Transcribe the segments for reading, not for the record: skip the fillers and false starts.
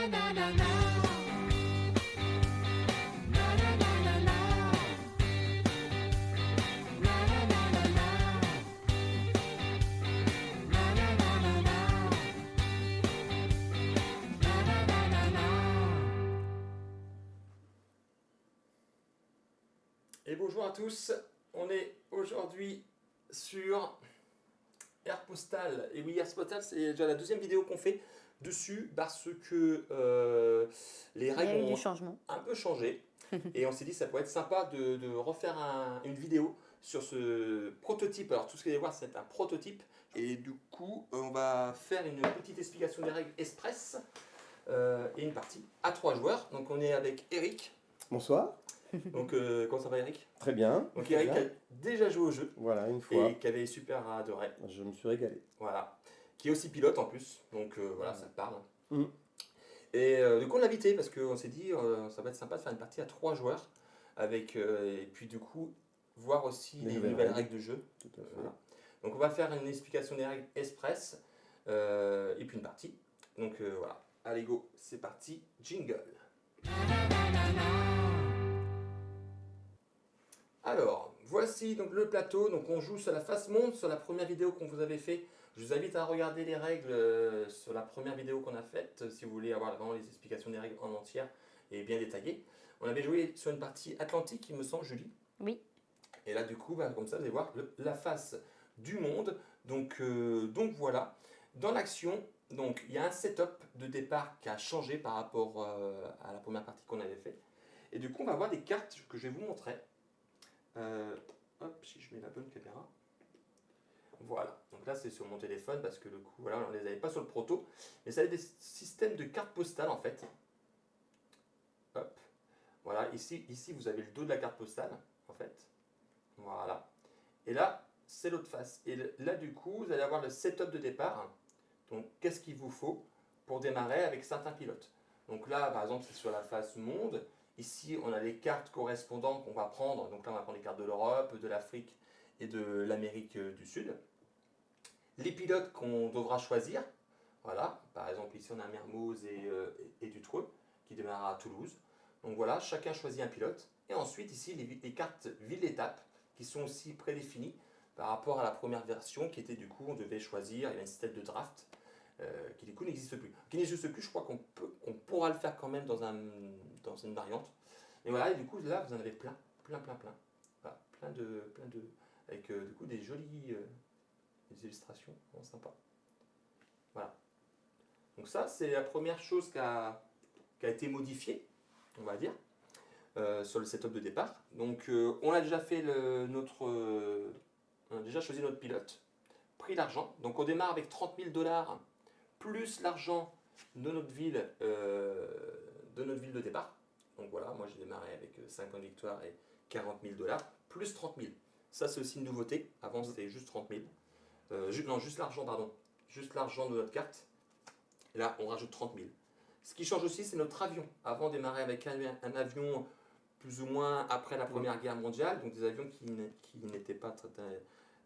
Et bonjour à tous, on est aujourd'hui sur Airpostal. Et oui, Airpostal, c'est déjà la deuxième vidéo qu'on fait dessus parce que les Il y règles a eu du ont changement. un peu changé. Et on s'est dit que ça pourrait être sympa de refaire une vidéo sur ce prototype. Alors tout ce que vous allez voir, c'est un prototype. Et du coup, on va faire une petite explication des règles express et une partie à 3 joueurs. Donc on est avec Eric. Bonsoir. Donc comment ça va Eric? Très bien. Donc très Eric bien. a déjà joué au jeu Voilà, une et fois. qui avait super adoré. Je me suis régalé. Voilà. Qui est aussi pilote en plus. Donc voilà, ça te parle. Mm. Et du coup on l'a invité parce qu'on s'est dit ça va être sympa de faire une partie à 3 joueurs avec et puis du coup voir aussi les nouvelles règles de jeu. Tout à fait. Voilà. Donc on va faire une explication des règles express et puis une partie. Donc voilà. Allez go, c'est parti, jingle. Alors, voici donc le plateau. Donc on joue sur la face monde, sur la première vidéo qu'on vous avait fait. Je vous invite à regarder les règles sur la première vidéo qu'on a faite, si vous voulez avoir vraiment les explications des règles en entière et bien détaillées. On avait joué sur une partie atlantique, il me semble, Julie. Oui. Et là, du coup, comme ça, vous allez voir la face du monde. Donc voilà. Dans l'action, donc il y a un setup de départ qui a changé par rapport à la première partie qu'on avait fait. Et du coup, on va avoir des cartes que je vais vous montrer. Hop, si je mets la bonne caméra. Voilà, donc là c'est sur mon téléphone parce que le coup, voilà, on ne les avait pas sur le proto. Mais ça a des systèmes de cartes postales en fait. Hop, voilà, ici vous avez le dos de la carte postale en fait. Voilà. Et là, c'est l'autre face. Et là du coup, vous allez avoir le setup de départ. Donc qu'est-ce qu'il vous faut pour démarrer avec certains pilotes. Donc là, par exemple, c'est sur la face monde. Ici, on a les cartes correspondantes qu'on va prendre. Donc là, on va prendre les cartes de l'Europe, de l'Afrique et de l'Amérique du Sud. Les pilotes qu'on devra choisir. Voilà, par exemple, ici, on a Mermoz et Dutreux qui démarrera à Toulouse. Donc voilà, chacun choisit un pilote. Et ensuite, ici, les cartes ville-étape qui sont aussi prédéfinies par rapport à la première version qui était du coup, on devait choisir, il y a un système de draft qui du coup n'existe plus. Qui n'existe plus, je crois qu'on pourra le faire quand même dans une variante. Et voilà, et du coup là vous en avez plein. Voilà, avec du coup des jolies des illustrations, vraiment sympa. Voilà. Donc ça c'est la première chose qui a été modifiée, on va dire, sur le setup de départ. Donc on a déjà fait on a déjà choisi notre pilote, pris l'argent. Donc on démarre avec 30 000 $ plus l'argent de notre ville de départ. Donc voilà, moi j'ai démarré avec 5 points de victoire et 40 000 $, plus 30 000. Ça c'est aussi une nouveauté, avant c'était juste 30 000. Non, juste l'argent, pardon. Juste l'argent de notre carte. Et là on rajoute 30 000. Ce qui change aussi c'est notre avion. Avant on démarrait avec un avion plus ou moins après la Première Guerre mondiale, donc des avions qui n'étaient pas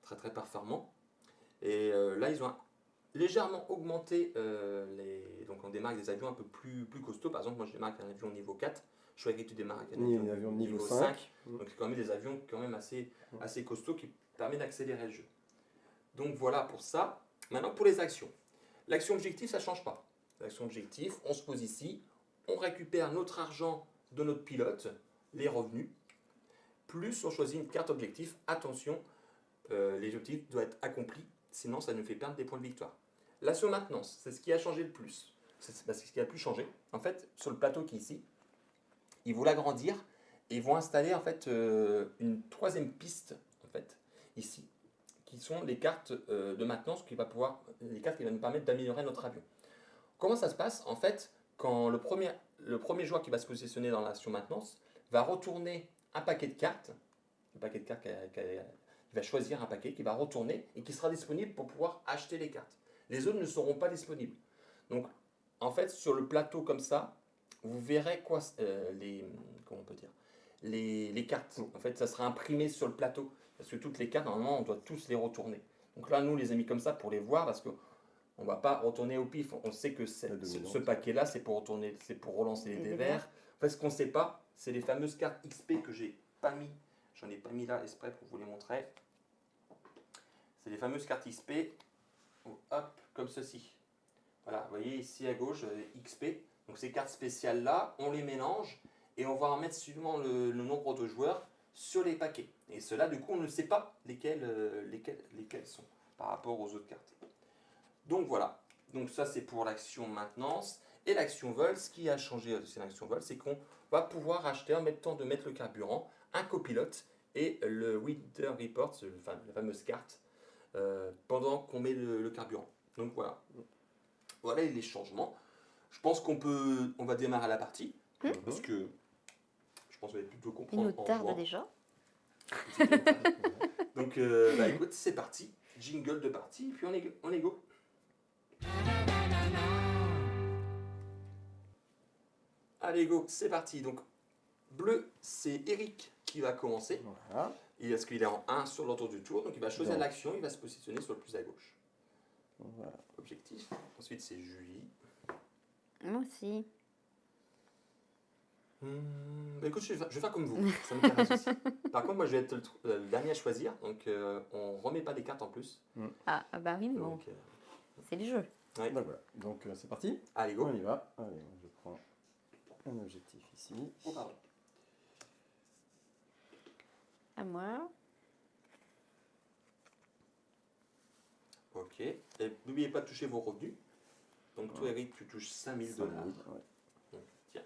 très performants. Et là ils ont légèrement augmenté donc on démarre avec des avions un peu plus costauds. Par exemple, moi je démarre avec un avion niveau 4. Je suis avec tu démarres avec un avion niveau 5. Donc c'est quand même des avions quand même assez costauds qui permettent d'accélérer le jeu. Donc voilà pour ça. Maintenant pour les actions. L'action objectif ça ne change pas. L'action objectif, on se pose ici, on récupère notre argent de notre pilote, les revenus, plus on choisit une carte objectif. Attention, les objectifs doivent être accomplis, sinon ça nous fait perdre des points de victoire. L'action maintenance, c'est ce qui a changé le plus. C'est ce qui a le plus changé. En fait, sur le plateau qui est ici, ils vont l'agrandir et ils vont installer en fait une troisième piste en fait ici, qui sont les cartes de maintenance les cartes qui vont nous permettre d'améliorer notre avion. Comment ça se passe? En fait, quand le premier joueur qui va se positionner dans l'action maintenance va retourner un paquet de cartes, il va choisir un paquet qui va retourner et qui sera disponible pour pouvoir acheter les cartes. Les autres ne seront pas disponibles. Donc, en fait, sur le plateau comme ça, vous verrez comment on peut dire, les cartes. En fait, ça sera imprimé sur le plateau parce que toutes les cartes, normalement, on doit tous les retourner. Donc là, nous, les a mis comme ça pour les voir parce que On va pas retourner au pif. On sait que ce paquet-là, c'est pour relancer les dés verts. En fait, ce qu'on ne sait pas, c'est les fameuses cartes XP que j'ai pas mis. J'en ai pas mis là exprès pour vous les montrer. C'est les fameuses cartes XP. Hop, comme ceci. Voilà, vous voyez ici à gauche, XP. Donc ces cartes spéciales-là, on les mélange et on va en mettre suivant le nombre de joueurs sur les paquets. Et cela, du coup, on ne sait pas lesquels sont par rapport aux autres cartes. Donc voilà, donc ça c'est pour l'action maintenance. Et l'action vol, ce qui a changé aussi l'action vol, c'est qu'on va pouvoir acheter en même temps de mettre le carburant, un copilote et le Winter Report, la fameuse carte, pendant qu'on met le carburant. Donc voilà. Voilà les changements. Je pense on va démarrer la partie, parce que je pense que vous allez plutôt comprendre. Il nous tarde déjà. Donc écoute, c'est parti. Jingle de partie, puis on est go. Allez go, c'est parti. Donc bleu, c'est Eric qui va commencer. Voilà. Parce qu'il est en 1 sur l'ordre du tour, donc il va choisir l'action, il va se positionner sur le plus à gauche. Voilà. Objectif. Ensuite c'est Julie. Moi aussi. Écoute, je vais faire comme vous, ça m'intéresse aussi. Par contre, moi je vais être le dernier à choisir, donc on remet pas les cartes en plus. Ah bah oui, mais bon, Donc, c'est le jeu. ouais. Donc voilà, donc c'est parti. Allez go. On y va. Allez, je prends un objectif ici. Oh, pardon. À moi. Ok. Et n'oubliez pas de toucher vos revenus. Donc toi Eric, tu touches 5000 $. Ouais. Donc, tiens.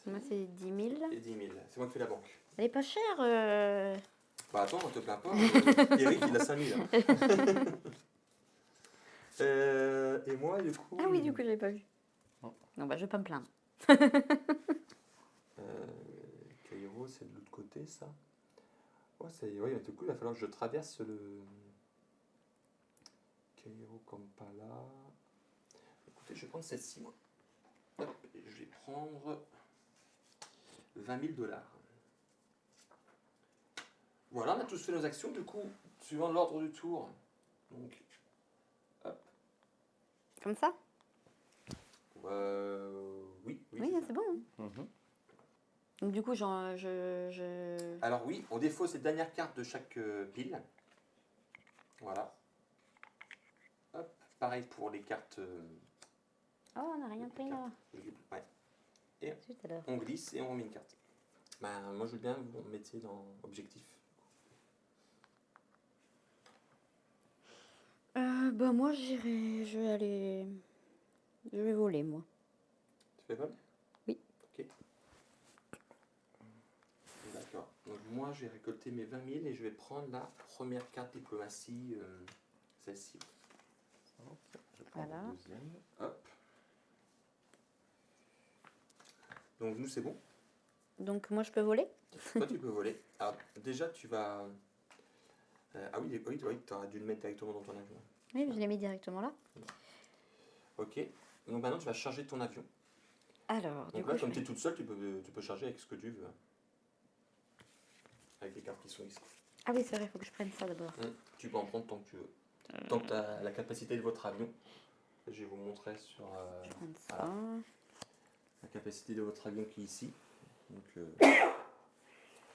Moi, c'est 10 000. Et 10 000. C'est moi qui fais la banque. Elle est pas chère. Bah attends, on te plaint pas. Eric, il a 5000. Hein. Et moi, du coup. Ah oui, du coup, je l'ai pas vu. Non, bah, je vais pas me plaindre. Cairo, c'est de l'autre côté, ça. Ouais, du coup, il va falloir que je traverse le. Cairo, Kampala. Écoutez, je vais prendre celle-ci, moi. Hop, et je vais prendre 20 000 $. Voilà, on a tous fait nos actions, du coup, suivant l'ordre du tour. Donc, hop. Comme ça? Oui, Oui, c'est bon. Hein. Donc, du coup, Alors oui, on défausse les dernières cartes de chaque pile. Voilà. Hop. Pareil pour les cartes. Oh, on n'a rien pris là. Ouais. Et on glisse et on remet une carte. Bah, moi, je veux bien que vous me mettiez dans objectif. Bah, moi, je vais voler, moi. Tu fais vol? Oui. Ok. D'accord. Donc moi, j'ai récolté mes 20 000 et je vais prendre la première carte diplomatie, celle-ci. Voilà. Hop. Donc nous, c'est bon. Donc, moi, je peux voler? Toi, tu peux voler. Alors, déjà, tu vas... ah oui, tu aurais dû le mettre directement dans ton avion. Oui, je l'ai mis directement là. Ok. Donc maintenant, tu vas charger ton avion. Alors, donc là, comme tu es toute seule, tu peux charger avec ce que tu veux. Avec les cartes qui sont ici. Ah oui, c'est vrai, il faut que je prenne ça d'abord. Tu peux en prendre tant que tu veux. Tant que tu as la capacité de votre avion. Je vais vous montrer sur voilà, la capacité de votre avion qui est ici. Donc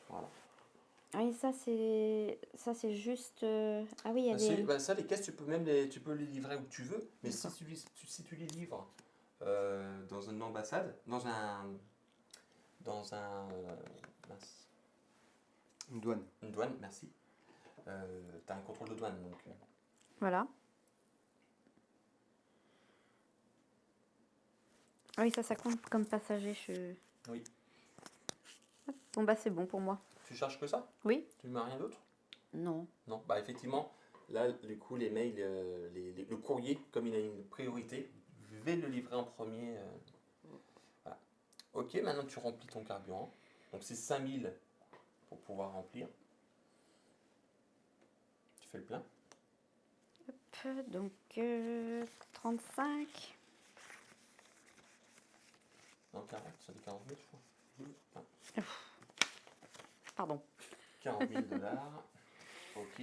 voilà. Ah oui, ça c'est juste. Ah oui, il y a des. Ça, les caisses, tu peux les livrer où tu veux, mais si tu les livres dans une ambassade, dans un mince. Une douane. Une douane, merci. Tu as un contrôle de douane, donc. Voilà. Ah oui, ça compte comme passager. Oui. Bon bah c'est bon pour moi. Tu charges que ça? Oui. Tu ne mets rien d'autre? Non. Non, bah effectivement, là, du coup, les mails, le courrier, comme il a une priorité, je vais le livrer en premier. Voilà. Ok, maintenant tu remplis ton carburant. Donc c'est 5000 pour pouvoir remplir. Tu fais le plein. Hop, donc 35. Non, 40, ça fait 40 000, je crois. Ah. Pardon. 40 000 $. Ok.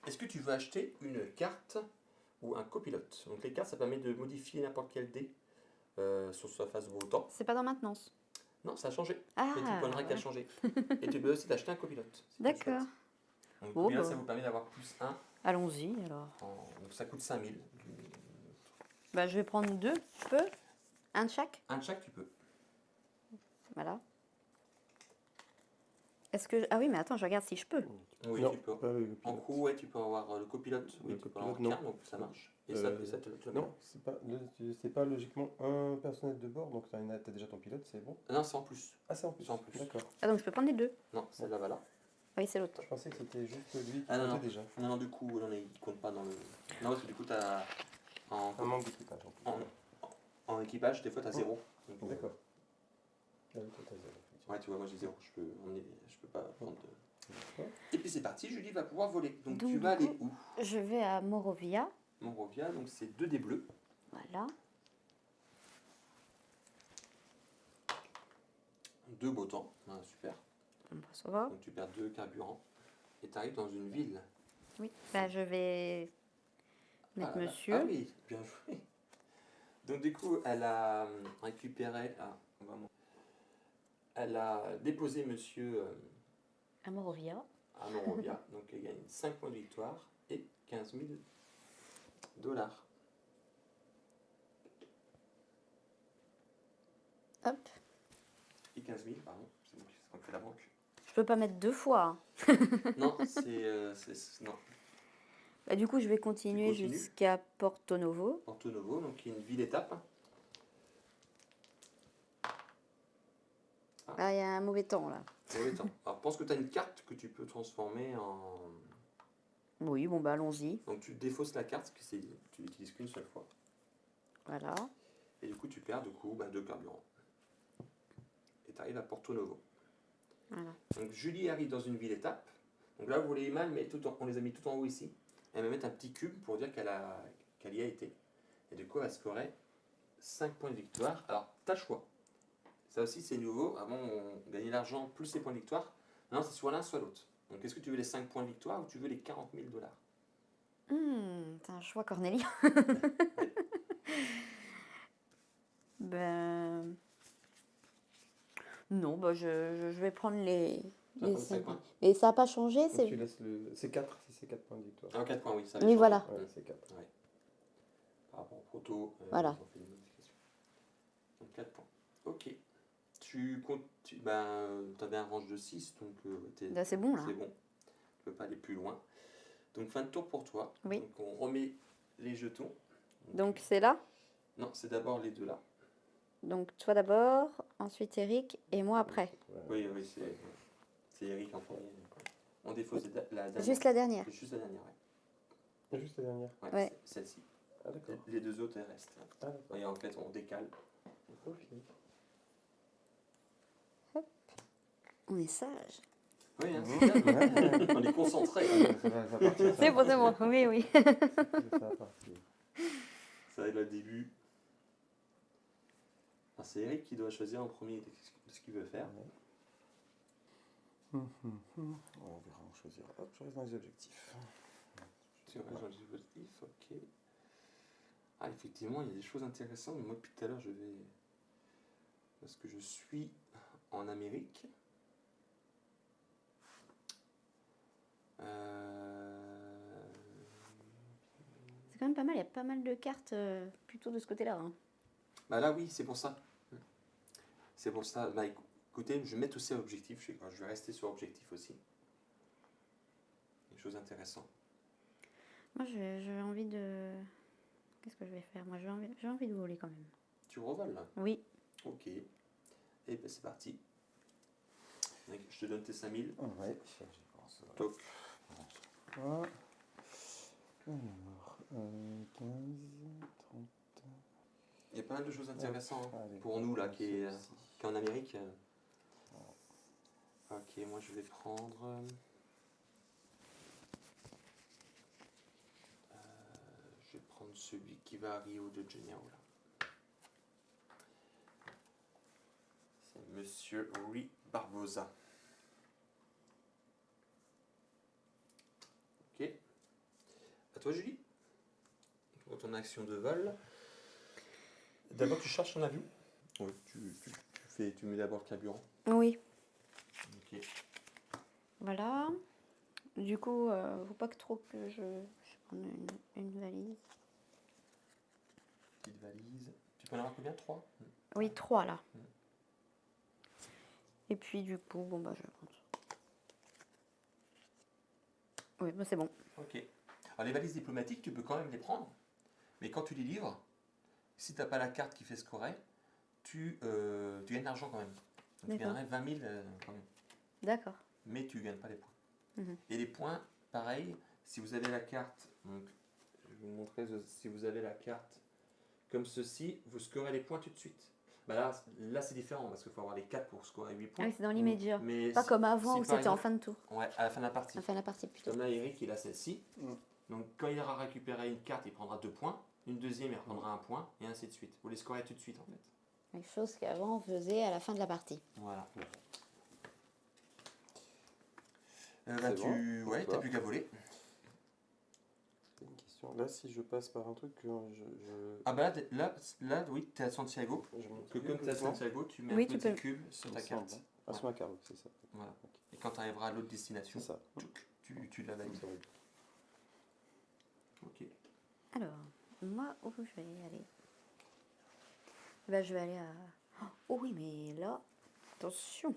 Est-ce que tu veux acheter une carte ou un copilote. Donc les cartes, ça permet de modifier n'importe quel dé sur sa face beau temps. C'est pas dans maintenance. Non, ça a changé. Ah, Petit point de règle a ouais. changé. Et tu peux aussi t'acheter un copilote. C'est D'accord. chouette. Donc, le Oh, copilote, bah. ça vous permet d'avoir plus 1. Allons-y alors. Donc ça coûte 5000. Bah, je vais prendre 2, je peux? Un de chaque? Un de chaque, tu peux. Voilà. Est-ce que... Ah oui, mais attends, je regarde si je peux. Oui, Non, tu peux. pas le En copilote. coup, ouais, tu peux avoir le copilote. Le Oui, tu peux avoir copilote, non. carte, donc ça marche. Et Euh, ça te Non, c'est pas logiquement un personnel de bord, donc t'as déjà ton pilote, c'est bon. Non, c'est en plus. Ah, c'est en plus. C'est en plus. D'accord. Ah, donc je peux prendre les 2. Non, celle-là va là. Oui, c'est l'autre. Je pensais que c'était juste lui qui Ah non, comptait non. déjà. Non, non, du coup, non, il compte pas dans le. Non, parce que du coup, t'as. En, Un manque d'équipage en plus. en équipage, des fois, t'as 0. Donc, D'accord. Ah oui, toi t'as zéro, effectivement. Ouais, tu vois, moi j'ai 0. Je peux pas prendre de. D'accord. Et puis c'est parti, Julie va pouvoir voler. Donc, Donc, tu vas du aller où? Je vais à Morovia. Monrovia, donc c'est 2 dés bleus. Voilà. 2 beaux temps. Ah, super. Bon, bah, ça va. Donc tu perds 2 carburants. Et tu arrives dans une ville. Oui. Bah, je vais mettre Ah là là. monsieur. Ah oui, bien joué. Donc du coup, elle a récupéré. Ah, on va elle a déposé monsieur À Morovia. à Monrovia. Donc elle gagne 5 points de victoire et 15 000 dollars. Hop. Et 15 000, pardon. C'est moi qui fait la banque. Je peux pas mettre 2 fois. Non, non. Bah, du coup, je vais continuer continues. jusqu'à Porto Novo. Porto Novo, donc qui est une ville-étape. Ah, il y a un mauvais temps là. Oui, attends. Alors pense que tu as une carte que tu peux transformer en. Oui, bon, bah, allons-y. Donc tu défausses la carte, parce que tu l'utilises qu'une seule fois. Voilà. Et du coup, tu perds 2 carburants. Et tu arrives à Porto Novo. Voilà. Donc Julie arrive dans une ville-étape. Donc là, vous voyez mal, mais on les a mis tout en haut ici. Elle va mettre un petit cube pour dire qu'elle y a été. Et du coup, elle va scorer 5 points de victoire. Alors, tu as le choix. Ça aussi, c'est nouveau. Avant, on gagnait l'argent plus les points de victoire. Maintenant, c'est soit l'un, soit l'autre. Donc, est-ce que tu veux les 5 points de victoire ou tu veux les 40 000 dollars? C'est un choix Cornélie. Ben. Non, bah, je vais prendre les. Tu vas prendre 5 cinq. points? Et ça n'a pas changé, Donc c'est. tu laisses le. C'est 4 si c'est 4 points de victoire. Ah, 4 points, oui. Ça Oui, avait changé. voilà. Ouais, c'est 4. Ouais. Par rapport au proto, Voilà. ils ont fait des modifications. Donc 4 points. Ok. Tu comptes. Ben, avais un range de 6, donc Là, c'est bon, là. c'est bon. Tu peux pas aller plus loin. Donc fin de tour pour toi. Oui. Donc on remet les jetons. Donc c'est là. Non, c'est d'abord les deux là. Donc toi d'abord, ensuite Eric et moi après. Oui, oui, c'est Eric en premier. On défausse la dernière. Juste la dernière. Juste la dernière, ouais. Juste la dernière. Ouais. Celle-ci. Ah, d'accord. Les 2 autres, elles restent. Ah, d'accord. Et en fait, on décale. Ok. On est sage. Oui, hein, c'est bien. On est concentré. Ça va partir. C'est bon, c'est bon. Oui, oui. Ça va partir. Ça va être le début. Alors, c'est Eric qui doit choisir en premier de ce qu'il veut faire. On verra, on choisira. Hop, je reste dans les objectifs. Tu restes dans les objectifs, ok. Ah, effectivement, il y a des choses intéressantes, mais moi, depuis tout à l'heure, je vais. Parce que je suis en Amérique. C'est quand même pas mal. Il y a pas mal de cartes plutôt de ce côté-là. Hein. Bah là, oui, c'est pour ça. C'est pour ça. Bah écoutez, je vais mettre aussi un objectif. Je vais rester sur objectif aussi. Des choses intéressantes. Moi, j'ai envie de. Qu'est-ce que je vais faire? Moi, j'ai envie de voler quand même. Tu revoles là? Oui. Ok. Et ben c'est parti. Donc, je te donne tes 5000. Ouais, j'y pense. Toc. Alors, 15, 30. Il y a pas mal de choses intéressantes hein, Allez, pour nous là qui est celle-ci. en Amérique. Ok, moi je vais prendre. Je vais prendre celui qui va à Rio de Janeiro là. C'est Monsieur Rui Barbosa. Ok. À toi Julie. pour ton action de vol. D'abord, tu charges ton avion. Oui, tu mets d'abord le carburant. Oui, Ok. voilà. Du coup, faut pas que trop que je prenne une valise. Petite valise. Tu peux en avoir combien? 3? Oui, 3 là. Et puis du coup, bon bah je vais prendre ça. Oui, bah c'est bon. Ok. Alors les valises diplomatiques, tu peux quand même les prendre, mais quand tu les livres, si tu n'as pas la carte qui fait scorer, tu gagnes de l'argent quand même. Donc tu D'accord. gagnerais 20 000 quand même, D'accord. mais tu ne gagnes pas les points. Mhm. Et les points, pareil, si vous avez la carte, donc je vais vous montrer, si vous avez la carte comme ceci, vous scorez les points tout de suite. Bah là c'est différent parce qu'il faut avoir les 4 pour scorer 8 Ah points. oui, c'est dans l'immédiat. Mais Pas comme avant si où par c'était en exemple- fin de tour. Ouais, à la fin de la partie. En fin de la partie plutôt. Comme là, Eric, il a celle-ci. Mm. Donc, quand il aura récupéré une carte, il prendra 2 points. Une deuxième, il reprendra 1 point. Et ainsi de suite. Vous les scorez tout de suite, en fait. Quelque chose qu'avant on faisait à la fin de la partie. Voilà. C'est tu bon, ouais, donc t'as là. plus qu'à voler. C'est une question. Là, si je passe par un truc, Ah bah là oui, t'es à Santiago. je monte Que comme t'es à Santiago, tu mets Oui, un tu petit peux. cube sur ta carte. Ah, sur ma carte, oui, c'est ça. Voilà. Et quand tu arriveras à l'autre destination, C'est ça. tu la valides. Ça va. Ok. Alors, moi, où je vais aller? Bah, je vais aller à... Oh oui, mais là, attention.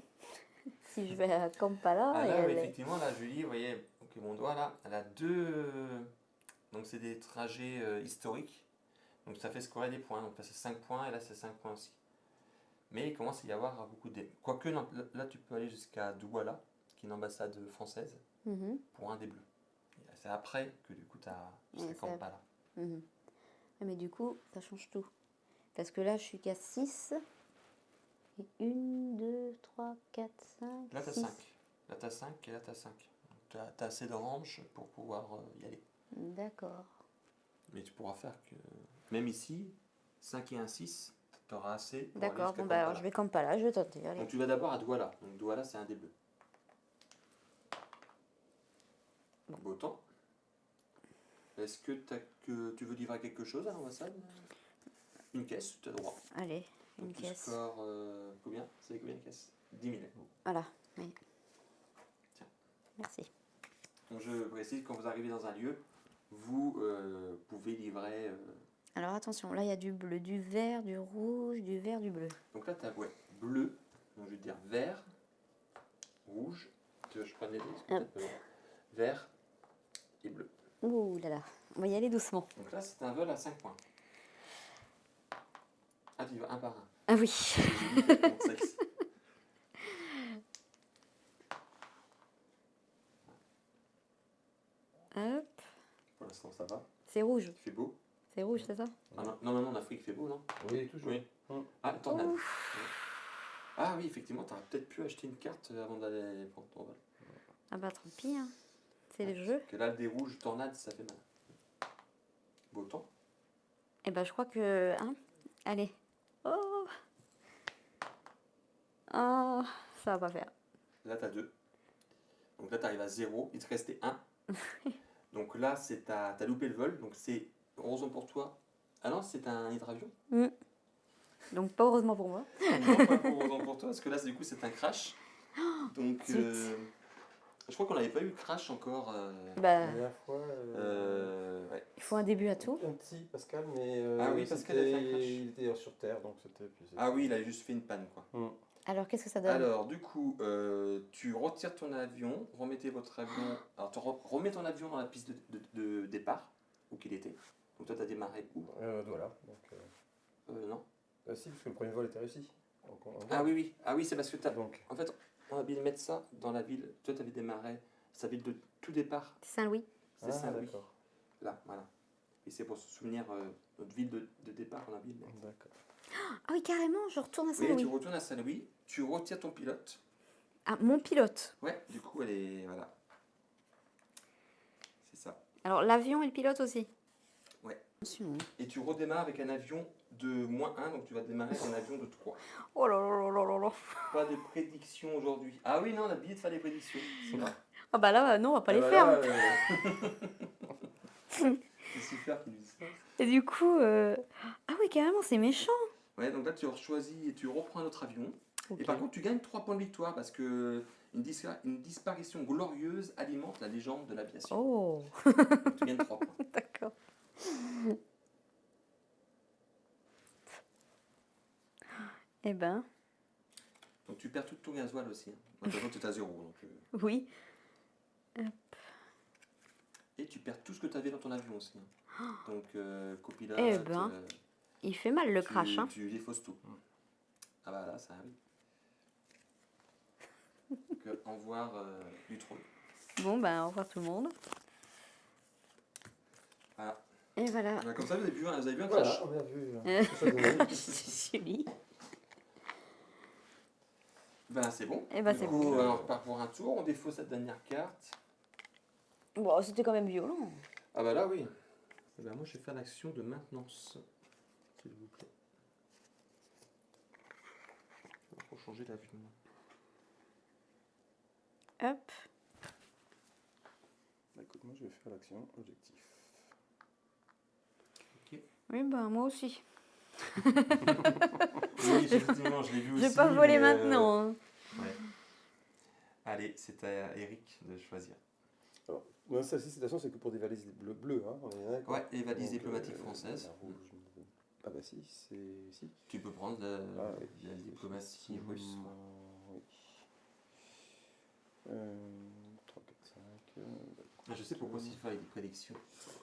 Si je vais à Kampala, Ah et là, oui, elle est- effectivement, là, Julie, vous voyez, donc mon doigt là, elle a 2. Donc c'est des trajets historiques. Donc ça fait scorer des points. Donc là c'est 5 points et là c'est 5 points aussi. Mais il commence à y avoir beaucoup de... Quoique non, là tu peux aller jusqu'à Douala, qui est une ambassade française, Mhm, pour un des bleus. Et c'est après que du coup tu as jusqu'à Ouais, ça- Kampala. mhm. Ouais, mais du coup, ça change tout. Parce que là, je suis qu'à 6. Et 1, 2, 3, 4, 5, Là tu as 6. 5. Là tu as 5 et là tu as 5. Tu as assez d'orange pour pouvoir y aller. D'accord. Mais tu pourras faire que... Même ici, 5 et 1, 6, tu auras assez pour aller D'accord, jusqu'à bon bah alors Kampala. je vais Kampala, je vais tenter, allez. Donc tu vas d'abord à Douala. Donc Douala c'est un des bleus. Bon. Beau temps. Est-ce que tu veux livrer quelque chose à l'ambassade? Une caisse, tu as droit. Allez, une Donc tu caisse. scores combien? C'est combien une caisse? 10 000. Voilà, oui. Tiens. Merci. Donc je précise, quand vous arrivez dans un lieu, vous pouvez livrer... Alors attention, là il y a du bleu, du vert, du rouge, du vert, du bleu. Donc là tu as bleu, donc je vais dire vert, rouge, tu veux que je prenne les deux? Parce que peut-être pas loin. Vert et bleu. Ouh là là, on va y aller doucement. Donc là c'est un vol à 5 points. Ah tu y vas un par un. Ah oui. C'est Julie qui compte ça ici. Hop, Pour l'instant ça va. c'est rouge. Il fait beau. C'est rouge, c'est ça? Ah non, en Afrique il fait beau, non? Oui, toujours. Oui. Hum. Ah, tornade. Ah oui, effectivement, tu aurais peut-être pu acheter une carte avant d'aller prendre ton vol. Ah bah tant pis, hein. C'est le jeu. Parce que là, des rouges, tornade, ça fait mal. Beau temps. Et bah je crois que... Hein? Allez. Oh. Oh, ça va pas faire. Là, tu as 2. Donc là, tu arrives à 0. Il te restait 1. Donc là, t'as loupé le vol. Donc c'est, heureusement pour toi. Ah non, c'est un hydravion. Donc pas heureusement pour moi. Non, pas heureusement pour toi, parce que là, du coup, c'est un crash. Donc, Zut. je crois qu'on n'avait pas eu crash encore. Bah, La dernière fois, Ouais. il faut un début à tout. un petit Pascal, mais Ah oui, Pascal a fait un crash. il était sur Terre, donc c'était plus... Ah oui, il a juste fait une panne, quoi. Alors qu'est-ce que ça donne? Alors, du coup, tu retires ton avion, remettez votre avion. Alors, tu remets ton avion dans la piste de départ, où qu'il était. Donc, toi, tu as démarré où? Voilà. Donc, Non. si, parce que le premier vol était réussi. Donc, Ah oui. Ah oui, c'est parce que tu as. Donc, En fait, on a bien mettre ça dans la ville. Toi, tu avais démarré sa ville de tout départ. Saint-Louis. C'est Saint-Louis. d'accord. Là, voilà. Et c'est pour se souvenir notre ville de départ, on a bien mettre. D'accord. Ah oui, carrément, je retourne à Oui, Saint-Louis. tu retournes à Saint-Louis, tu retires ton pilote. Ah, mon pilote. Ouais, du coup, elle est. Voilà. C'est ça. Alors l'avion et le pilote aussi. Ouais. Attention. Et tu redémarres avec un avion de -1, donc tu vas démarrer avec un avion de 3. Oh là là là là là là. Pas de prédiction aujourd'hui. Ah oui, non, on a oublié de faire des prédictions. C'est vrai. Ah bah là, non, on va pas Ah les bah faire. là, C'est super qu'il dise ça. Et du coup, ah oui, carrément, c'est méchant. Ouais, donc là, tu choisis et tu reprends un autre avion. Ok. Et par contre, tu gagnes 3 points de victoire parce que une disparition glorieuse alimente la légende de l'aviation. Oh, Donc, tu gagnes 3 points. d'accord. Eh ben, Donc tu perds tout ton gasoil aussi. Hein. De toute façon, tu es à 0. Donc, oui. Et tu perds tout ce que tu avais dans ton avion aussi. Hein. Donc copilote, Eh ben, il fait mal le crash, hein. tu défausses tout. Ah bah là, ça arrive. Donc, au revoir du trône. Bon, ben, au revoir tout le monde. Voilà. Et voilà. Comme ça, vous avez vu un crash. Voilà, on a vu. C'est joli. Ben c'est bon. Eh ben, Du c'est coup, bon. on repart pour un tour, on défausse cette dernière carte. Bon, c'était quand même violent. Ah bah là, oui. Eh ben, moi, je vais faire l'action de maintenance. S'il vous plaît. Pour changer d'avion. Hop. Bah, écoute, moi je vais faire l'action objectif. Oui, ben, moi aussi. Oui, effectivement, je l'ai vu aussi. Je vais pas voler mais, maintenant. Hein. Ouais. Allez, c'est à Eric de choisir. Alors, moi, ça, citation, c'est que pour des valises bleues, hein, on est d'accord. Ouais, les valises Donc, diplomatiques françaises. la rouge, ah bah si, c'est... Si. Tu peux prendre Ah, oui. la diplomatie russe. Quoi. Oui. 3, 4, 5... Je sais pourquoi il fait des prédictions.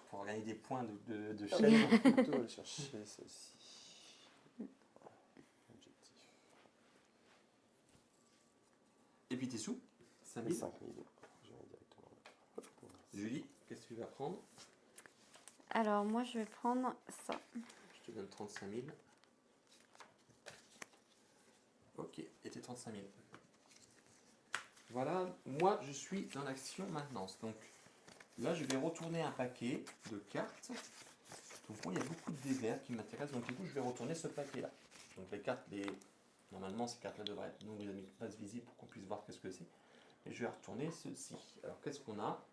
Pour gagner des points de Ah, chaîne. on va plutôt aller chercher celle-ci. Objectif. Et puis tes sous 5000. 5000. Je vais directement là. Hop. Julie, qu'est-ce que tu vas prendre? Alors, moi, je vais prendre ça. Je te donne 35 000. Ok, et tes 35 000. Voilà, moi je suis dans l'action maintenance. Donc là, je vais retourner un paquet de cartes. Donc moi, il y a beaucoup de dés verts qui m'intéressent. Donc du coup, je vais retourner ce paquet-là. Donc les cartes, normalement, ces cartes-là devraient être non mis place visible pour qu'on puisse voir qu'est-ce que c'est. Et je vais retourner ceci. Alors qu'est-ce qu'on a?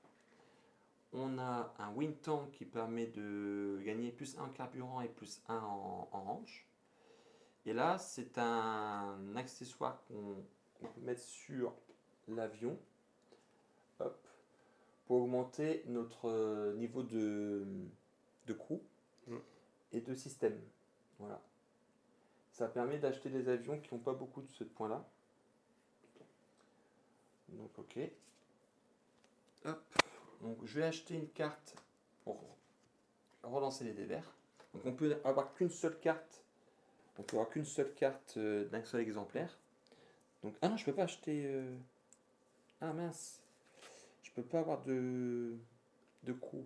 On a un wind tank qui permet de gagner plus 1 en carburant et plus 1 en range. Et là, c'est un accessoire qu'on peut mettre sur l'avion, hop, pour augmenter notre niveau de crew et de système. Voilà. Ça permet d'acheter des avions qui n'ont pas beaucoup de ce point-là. Donc, ok. Hop. Donc, je vais acheter une carte pour relancer les dés verts. Donc, on peut avoir qu'une seule carte. On peut avoir qu'une seule carte d'un seul exemplaire. Donc, ah non, je peux pas acheter. Ah mince. Je peux pas avoir de crew.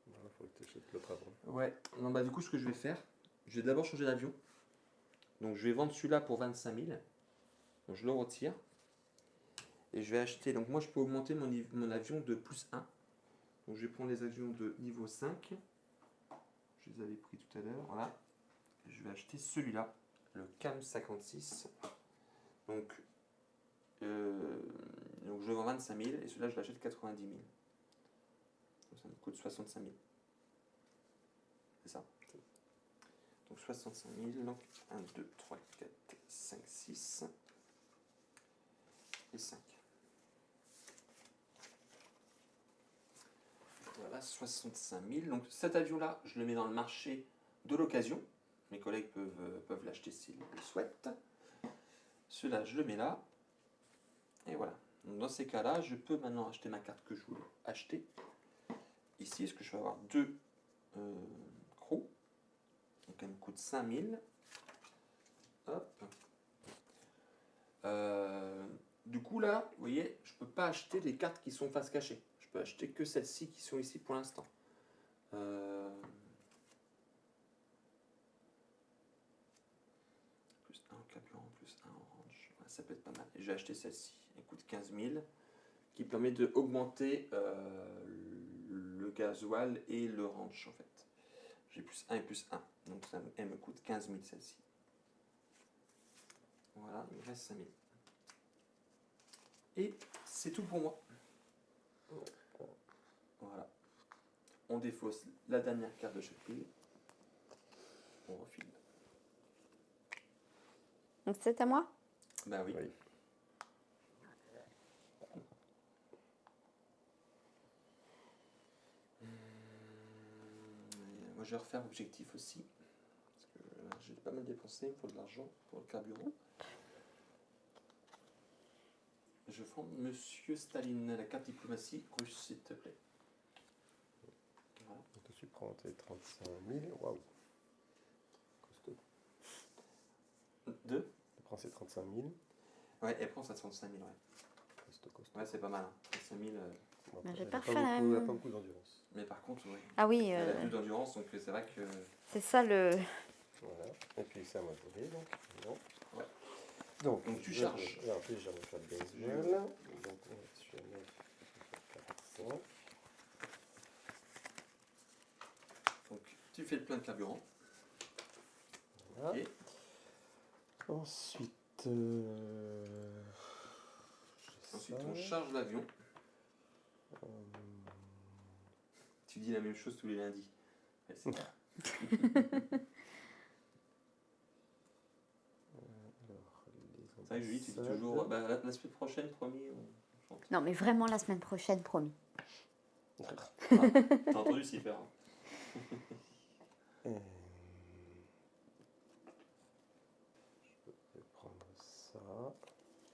Voilà, faut que tu achètes l'autre avant. Ouais. Non, bah du coup, ce que je vais faire, je vais d'abord changer d'avion. Donc, je vais vendre celui-là pour 25 000. Donc, je le retire. Et je vais acheter. Donc, moi, je peux augmenter mon avion de plus 1. Donc, je vais prendre les avions de niveau 5. Je les avais pris tout à l'heure. Voilà. Je vais acheter celui-là, le CAM 56. Donc, je le vends 25 000 et celui-là, je l'achète 90 000. Donc, ça me coûte 65 000. C'est ça. Donc 65 000, donc 1, 2, 3, 4, 5, 6 et 5. Voilà, 65 000. Donc cet avion-là, je le mets dans le marché de l'occasion. Mes collègues peuvent l'acheter s'ils le souhaitent. Celui-là, je le mets là. Et voilà. Donc dans ces cas-là, je peux maintenant acheter ma carte que je voulais acheter. Ici, est-ce que je vais avoir deux crews? Donc elle me coûte 5 000. Hop. Du coup là, vous voyez, je peux pas acheter les cartes qui sont face cachée. Je peux acheter que celles-ci qui sont ici pour l'instant. Plus 1 en carburant, plus 1 en orange. Ouais, ça peut être pas mal. Et je vais acheter celle-ci. Elle coûte 15 000. Qui permet d'augmenter le gasoil et le range en fait. J'ai plus 1 et plus 1. Donc elle me coûte 15 000 celle-ci. Voilà, il me reste 5 000. Et c'est tout pour moi. Voilà. On défausse la dernière carte de chaque pile. On refile. Donc c'est à moi? Bah oui. Oui. Moi je vais refaire objectif aussi. Parce que là, j'ai pas mal dépensé, il me faut de l'argent pour le carburant. Je prends Monsieur Staline, la carte diplomatie russe, s'il te plaît. Voilà. Donc tu prends tes 35 000. Waouh. Costaud. 2. Tu prends ces 35 000. Ouais, elle prend ça 35 000, ouais. Costaud, costaud. Ouais, c'est pas mal. Hein. 35 000. Bon, Mais après, j'ai elle pas a refait la beaucoup, même. elle a pas beaucoup d'endurance. Mais par contre, oui. Ah oui, Elle a plus d'endurance, donc c'est vrai que. c'est ça le. Voilà. Et puis c'est à moi de jouer, donc. Non. Ouais. Donc Tu je charges. vais- Alors déjà, on va faire le baseball. Donc je suis à 9, 45. Donc tu fais le plein de carburant. Voilà. Ok. Ensuite, Ensuite, on charge l'avion. Tu dis la même chose tous les lundis. Ouais, c'est clair. C'est vrai que Julie, tu dis toujours bah, la semaine prochaine, promis, on chante. Non, mais vraiment la semaine prochaine, promis. Ah, t'as entendu s'y faire. Hein. Je vais prendre ça.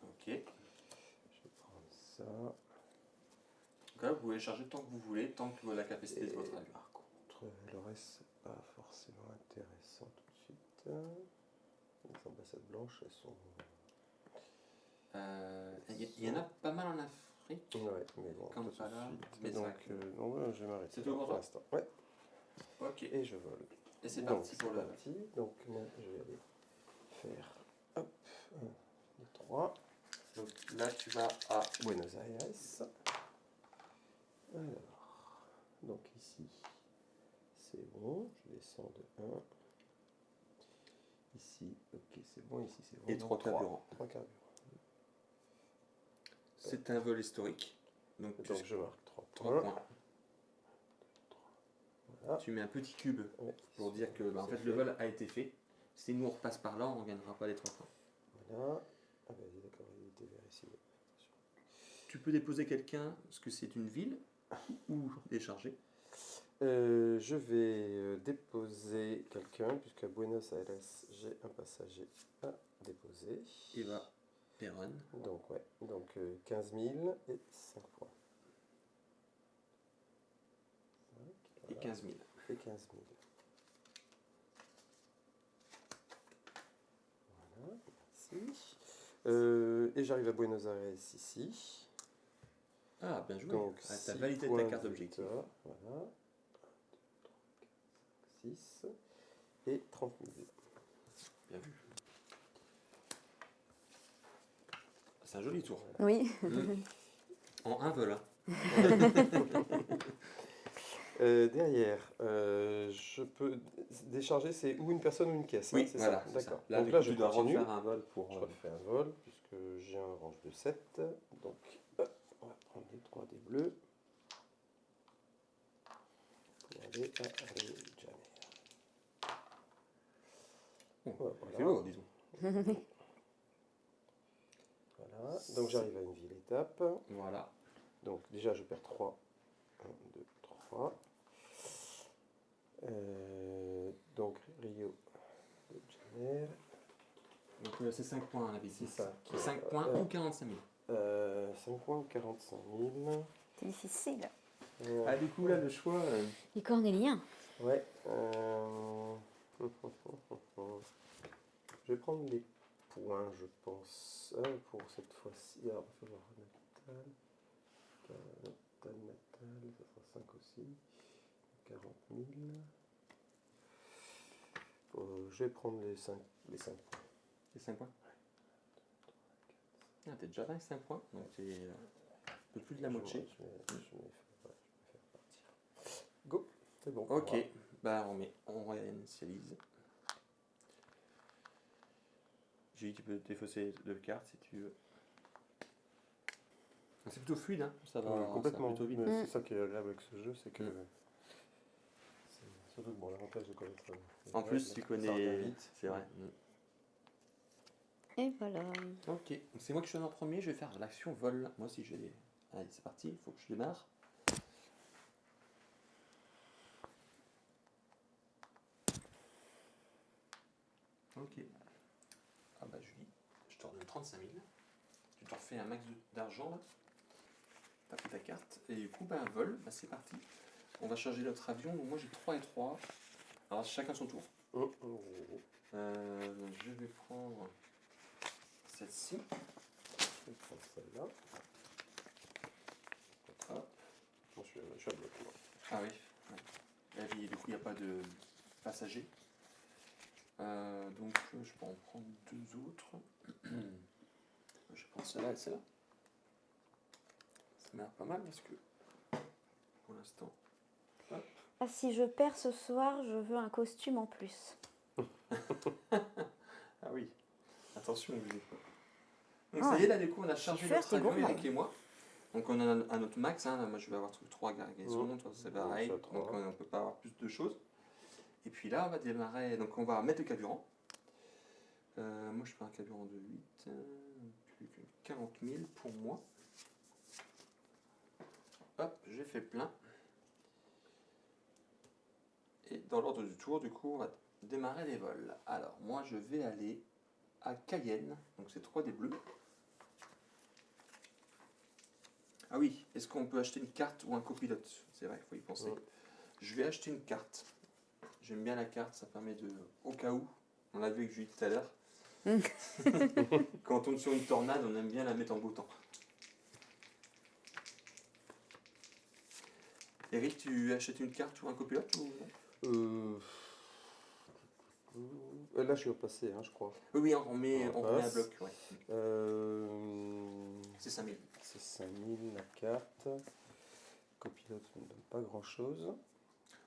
Ok. Je vais prendre ça. Donc là, vous pouvez charger tant que vous voulez, tant que la capacité de votre avion. Par contre, le reste, c'est pas forcément intéressant tout de suite. Les ambassades blanches, elles sont. Il y en a pas mal en Afrique. Ouais, mais bon, Comme pas tout ça de là. suite. Mais c'est Donc, vrai que- non, ouais, je vais m'arrêter. C'est tout pour toi l'instant. Ouais, Ok. et je vole. Et c'est Donc, parti pour c'est le. parti. Donc, moi, je vais aller faire. Hop, 1, 2, 3. Donc là, tu vas à. Buenos Aires. Alors, donc ici, c'est bon. Je descends de 1. Ici, ok, c'est bon. Ici, c'est bon. Et Donc, 3 carburants. 3 carburants. C'est un vol historique. Donc, Donc, je marque 3 3 points. points. Voilà. Tu mets un petit cube Ouais, pour dire que bah, en c'est fait, le vol a été fait. Si nous on repasse par là, on ne gagnera pas les 3 points. Voilà. Ah, bah, d'accord, il était vers ici. Tu peux déposer quelqu'un, parce que c'est une ville, ou décharger. Je vais déposer quelqu'un, puisqu'à Buenos Aires, j'ai un passager à déposer. Et va Perron. Donc, ouais. Donc, 15 000 et 5 points. Et 15 000. Et 15 000. Voilà, merci. Et j'arrive à Buenos Aires ici. Ah, bien joué. Donc, Ah, t'as 6 validé ta points carte de d'objectif. victoire. Voilà. 6 et 30 000. Bien vu. C'est un joli tour. Oui. En un vol. Hein. Derrière, je peux décharger, c'est ou une personne ou une caisse. Oui, hein, c'est voilà. ça. c'est D'accord. ça. Là, Donc là, je tu dois continue. refaire un vol pour. Je refais un vol, puisque j'ai un range de 7. Donc, hop, on va prendre les 3 des bleus. Pour aller à Rio de Janeiro. Bon, Voilà. c'est lourd, disons. Voilà. Donc j'arrive à une ville étape. Voilà. Donc déjà, je perds 3. 1, 2, 3. Donc Rio de Janeiro. Donc c'est 5 points à la bêtise. C'est ça. 5 points ou 45 000. 5 points ou 45 000. C'est difficile. Ah, du coup, là, le choix. Les cornéliens. Ouais. Je vais prendre les points, je pense, pour cette fois-ci. Alors, il va falloir natal, ça sera 5 aussi. 40 000. Je vais prendre les 5 points. Les 5 points. Ah, t'es déjà dans les 5 points, donc t'es un peu plus de la moitié. Je vais faire partir. Go, c'est bon. Ok, Voilà. bah on réinitialise. Julie, tu peux défausser 2 cartes si tu veux. C'est plutôt fluide, hein. Ça va, Complètement. ça va plutôt vite. Mais c'est ça qui est agréable avec ce jeu, c'est que Surtout que bon, l'avantage de connaître. En plus, tu ça connais. revient vite. C'est vrai. Et voilà. Ok, donc c'est moi qui suis en premier, je vais faire l'action vol. Moi aussi je vais. Allez, c'est parti, il faut que je démarre. Ok. Ah bah Julie, je te redonne 35 000. Tu te refais un max d'argent là. T'as pris ta carte. Et du coup, bah, vol, bah, c'est parti. On va charger notre avion. Donc moi j'ai 3 et 3. Alors chacun son tour. Donc, je vais prendre celle-ci. Je vais prendre celle-là. Hop. Bon, je suis à bloc. Moi. Ah oui. Ouais. Là, du coup, il n'y a pas de passagers. Donc, je peux en prendre 2 autres. Je prends celle-là et celle-là. Ça m'a l'air pas mal parce que, pour l'instant... Hop. Ah, si je perds ce soir, je veux un costume en plus. Ah oui. Attention, Olivier. Donc, Ah, ça y est, là, du coup, on a chargé fais, notre c'était avion, gourmand. Eric et moi. Donc, on a un autre max. Hein. Moi, je vais avoir 3 gargaisons. Toi, c'est pareil. Je suis à Donc, 3. on ne peut pas avoir plus de choses. Et puis là, on va démarrer. Donc, on va mettre le carburant. Moi, je fais un carburant de 8. 40 000 pour moi. Hop, j'ai fait le plein. Et dans l'ordre du tour, du coup, on va démarrer les vols. Alors, moi, je vais aller à Cayenne. Donc, c'est 3 des bleus. Ah oui, est-ce qu'on peut acheter une carte ou un copilote? C'est vrai, il faut y penser. Je vais acheter une carte. J'aime bien la carte, ça permet de... Au cas où, on l'a vu avec Julie tout à l'heure. Quand on tombe sur une tornade, on aime bien la mettre en beau temps. Eric, tu achètes une carte ou un copilote ou non? Là, je suis au passé, hein, je crois. Oui, on remet un bloc. Ouais. C'est 5000. C'est 5000 la carte. Copilote ne me donne pas grand chose.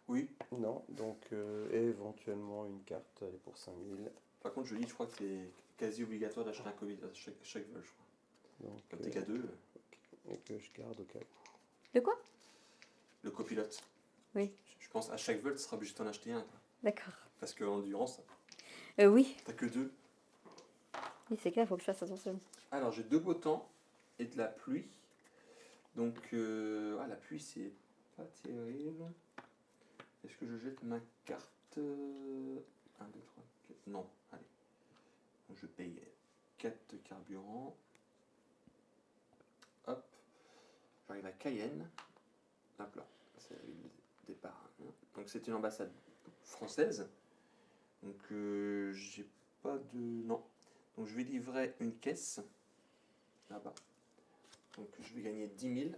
Oui. Non, donc éventuellement une carte elle est pour 5000. Par contre, je crois que c'est quasi obligatoire d'acheter un copilote à chaque vol, je crois. Donc, Comme t'es qu'à 2. et que je garde au cas où. De quoi? Le copilote. Oui. Je pense à chaque vol, tu seras obligé d'en acheter un. Quoi. D'accord. Parce qu'en endurance, Oui. t'as que 2. Oui, c'est clair, il faut que je fasse attention. Alors, j'ai 2 beaux temps et de la pluie. Donc, la pluie, c'est pas terrible. Est-ce que je jette ma carte 1, 2, 3, 4. Non, allez. Donc, je paye 4 carburants. Hop. J'arrive à Cayenne. Hop là. C'est la ville de départ. Hein. Donc, c'est une ambassade française. Donc, j'ai pas de. Non. Donc, je vais livrer une caisse. Là-bas. Donc, je vais gagner 10 000.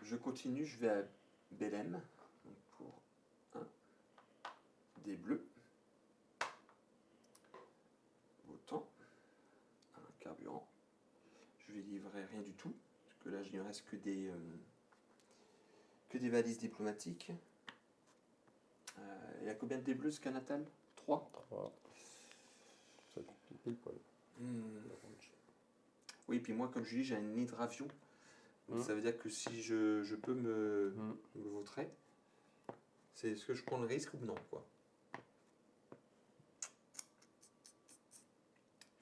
Je continue, je vais à Belém. Donc, pour des bleus. Autant. Un carburant. Je vais livrer rien du tout. Parce que là, il ne reste que des valises diplomatiques. Il y a combien de bleus ce Natal? 3. 3. Ça pile poil. Oui, puis moi, comme je dis, j'ai un hydravion. Donc ça veut dire que si je peux me vautrer, c'est est-ce que je prends le risque ou non, quoi.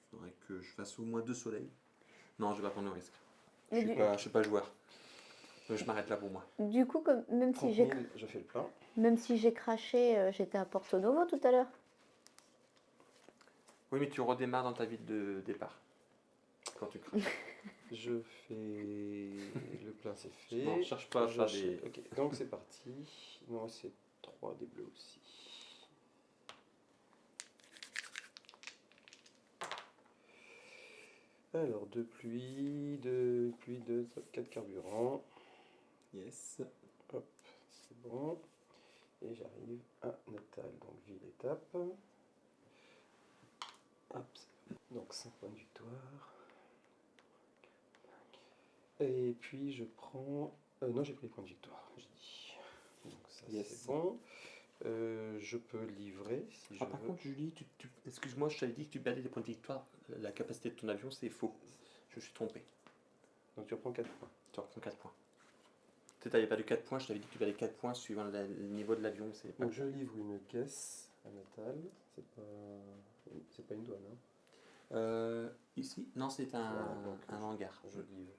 Il faudrait que je fasse au moins 2 soleils. Non, je vais pas prendre le risque. Je suis pas joueur. Donc je m'arrête là pour moi. Du coup, même si 30 000, je fais le plein. Même si j'ai craché, j'étais à Porto Novo tout à l'heure. Oui, mais tu redémarres dans ta ville de départ. Quand tu craches. Je fais le plein, c'est fait. Non, cherche pas à faire des... Ok, donc c'est parti. Non, c'est 3 des bleus aussi. Alors, 2 pluies, 4 carburants. Yes. Hop, c'est bon. Et j'arrive à Natal, donc ville-étape. Hop, donc 5 points de victoire. Et puis je prends... non, j'ai pris les points de victoire, j'ai dit. Donc ça, c'est bon. Je peux livrer si je veux. Par contre, Julie, excuse-moi, je t'avais dit que tu perdais des points de victoire. La capacité de ton avion, c'est faux. Je me suis trompé. Donc tu reprends 4 points. Tu reprends 4 points. Tu n'avais pas de 4 points, je t'avais dit que tu avais 4 points suivant le niveau de l'avion. C'est pas... Donc je livre une caisse à métal. C'est pas une douane. Hein. Ici, non, c'est Voilà, donc, un hangar. Je livre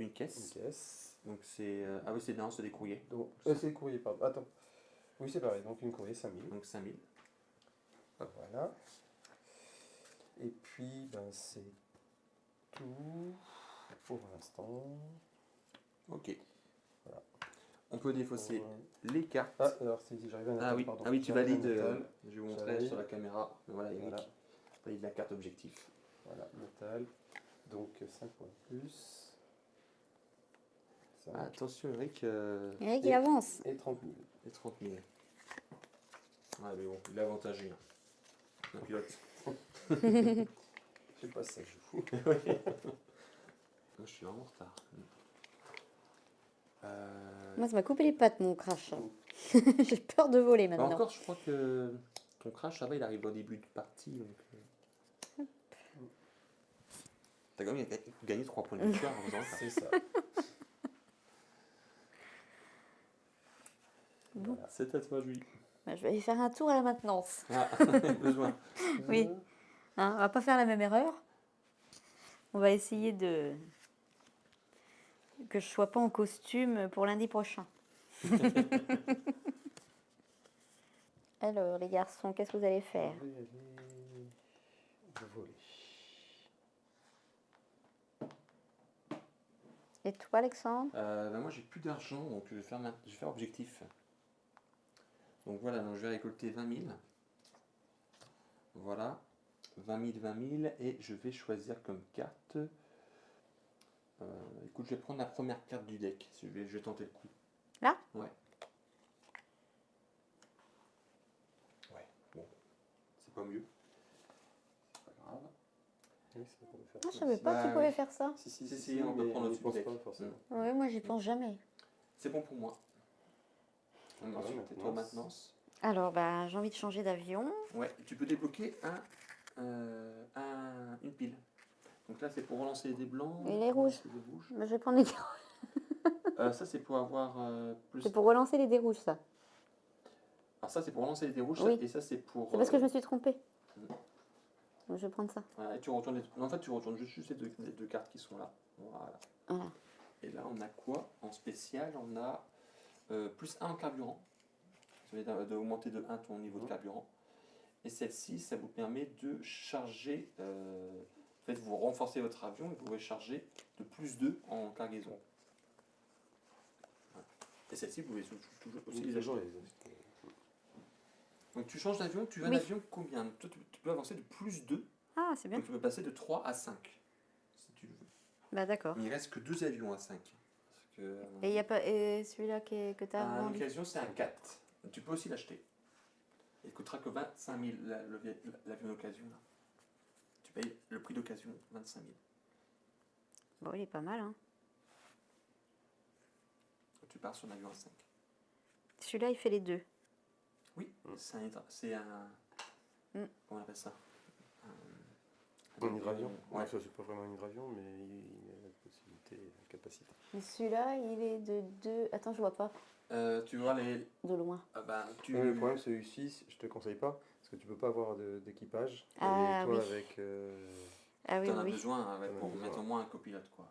Une une caisse. caisse. Donc c'est... ah oui, c'est non, c'est des courriers. Donc, c'est courrier, pardon. Attends. Oui, c'est pareil. Donc une courrier 5000. Donc 5000. Voilà. Et puis, ben, c'est tout pour l'instant. Ok. Voilà. On peut défausser Pour, les cartes. Ah, alors si j'arrive à un Ah oui, pardon. ah oui, tu J'arrive à valides. métal. Je vais vous montrer J'arrive. sur la caméra. Voilà, Eric. Voilà. Valide la carte objectif. Voilà, métal. Donc 5 points de plus. 5. Ah, attention, Eric. Eric, il avance. Et 30 000. Et 30 000. Ouais, mais bon, il est avantagé. Hein. Un pilote. Je sais pas si ça joue. Moi, je suis vraiment en retard. Moi, ça m'a coupé les pattes, mon crash. J'ai peur de voler Bah maintenant. encore, je crois que ton crash, ça va, il arrive au début de partie. Donc, t'as quand même gagné 3 points de victoire en faisant ça. C'est ça. Bon. Voilà. C'est à toi, Julie. Bah, je vais aller faire un tour à la maintenance. Ah, besoin. Oui. Hein, on va pas faire la même erreur. On va essayer de... que je sois pas en costume pour lundi prochain. Alors, les garçons, qu'est-ce que vous allez faire? Je vais aller voler. Et toi, Alexandre? Bah, moi, j'ai plus d'argent, donc je vais faire objectif. Donc voilà, donc je vais récolter 20 000. Voilà. 20 000, 20 000. Et je vais choisir comme carte. Écoute, je vais prendre la première carte du deck. Je vais tenter le coup. Là? Ouais. Ouais, bon. C'est pas mieux. C'est pas grave. Oui, c'est vrai qu'on peut faire Ah, je ça savais aussi. pas Bah, que tu pouvais oui. faire ça. Si, on peut mais prendre on y au-dessus pense du pas deck. forcément. Oui, moi, j'y pense jamais. C'est bon pour moi. Voilà, Ensuite, maintenance. toi, maintenance. Alors, bah, j'ai envie de changer d'avion. Ouais, tu peux débloquer une pile. Donc là, c'est pour relancer les dés blancs. Et les rouges. relancer les rouges. Bah, je vais prendre les dés rouges. Ça, c'est pour avoir plus. C'est pour relancer les dés rouges, ça. Alors, ça, c'est pour relancer les dés rouges. Oui. Et ça, c'est pour. C'est parce que je me suis trompée. Donc, je vais prendre ça. Voilà, et tu retournes en fait, tu retournes juste les deux cartes qui sont là. Voilà. Voilà. Et là, on a quoi en spécial? On a plus 1 en carburant. Ça veut dire d'augmenter de 1 ton niveau de carburant. Et celle-ci, ça vous permet de charger. En fait, vous renforcez votre avion et vous pouvez charger de plus 2 en cargaison. Voilà. Et celle-ci, vous pouvez toujours aussi les acheter. Donc tu changes d'avion, tu veux un Oui. avion combien? Toi, tu peux avancer de plus 2. Ah, c'est bien. Donc tu peux passer de 3 à 5. Si tu le veux. Bah, d'accord. Mais il reste que 2 avions à 5. Parce que, Et il y a pas et celui-là que tu as à vendu? l'occasion, c'est un 4. Donc, tu peux aussi l'acheter. Il ne coûtera que 25 000 l'avion d'occasion. Là. Tu payes le prix d'occasion, 25 000. Bon, il est pas mal, hein. Tu pars sur un avion à 5. Celui-là, il fait les deux. Oui, c'est un. Mm. Comment on appelle ça? Un hydravion. Ouais. Ouais, ça, c'est pas vraiment un hydravion, mais il a la possibilité, la capacité. Et celui-là, il est de 2. Attends, je vois pas. Tu vois les. De loin. Le problème, celui-ci, je te conseille pas, parce que tu peux pas avoir d'équipage. Ah, et toi, oui. avec. Ah oui, T'en as oui. besoin ouais, T'en as pour besoin. mettre au moins un copilote. Quoi.